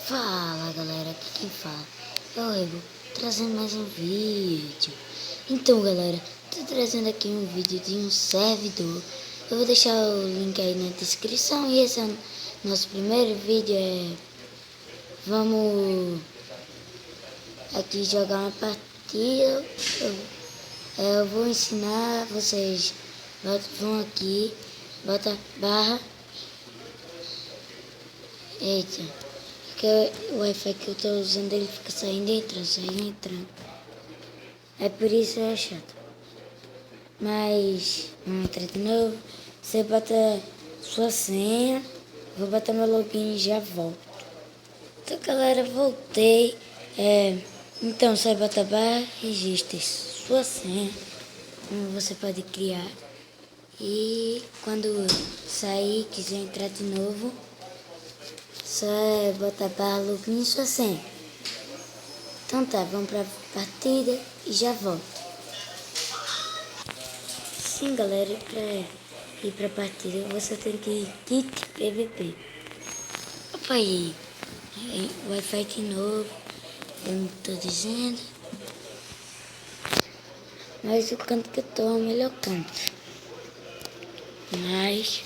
Fala galera, aqui quem fala é o Ego, trazendo mais um vídeo. Então galera, tô trazendo aqui um vídeo de um servidor. Eu vou deixar o link aí na descrição. E esse é o nosso primeiro vídeo. Vamos aqui jogar uma partida. Eu vou ensinar vocês. Vão aqui, bota barra. Eita, porque o Wi-Fi que eu tô usando ele fica saindo e entrando, saindo e entrando. É por isso é chato. Mas vamos entrar de novo. Você bota sua senha. Vou botar meu login e já volto. Então galera, voltei. Então você bota barra, registre sua senha, como você pode criar. E quando sair, quiser entrar de novo, só botar barra login e sua senha. Então tá, vamos pra partida e já volto. Sim galera, pra ir pra partida você tem que ir kit PVP. Opa aí, Wi-Fi de novo, eu não tô dizendo. Mas o canto que eu tô é o melhor canto. Mas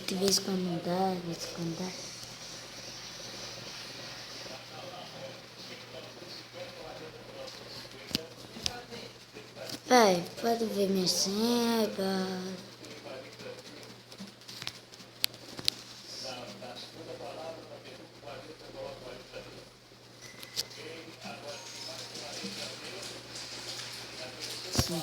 de vez em quando não dá, de vez em quando dá. Pai, pode ver minha senha, pai. Sim.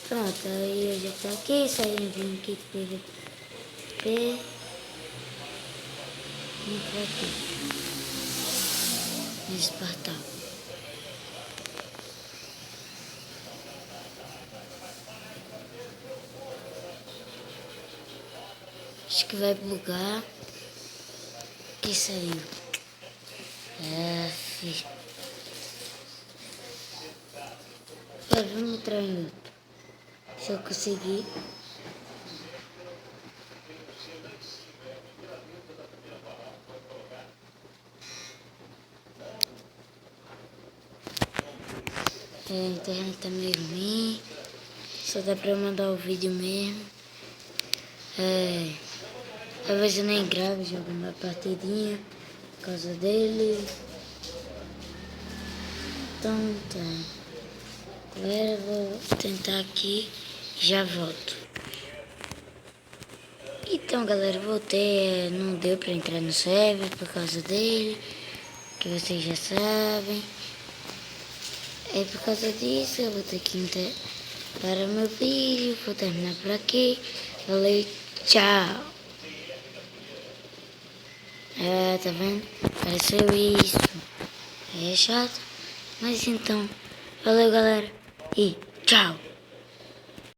Pronto, aí eu já tô aqui, saindo de um kit PVP. Entra aqui. Nesse portal. Acho que vai bugar. Que saiu? F. Vamos entrar em outro. Se eu conseguir. A internet tá meio ruim. Só dá pra mandar o vídeo mesmo. Às vezes eu nem gravo, jogo uma partidinha por causa dele. Então tá. Agora eu vou tentar aqui e já volto. Então galera, voltei. Não deu pra entrar no server por causa dele, que vocês já sabem. É por causa disso eu vou ter que entrar para o meu vídeo. Vou terminar por aqui. Valeu, tchau. Tá vendo? Apareceu isso. É chato. Mas então, valeu galera. E tchau.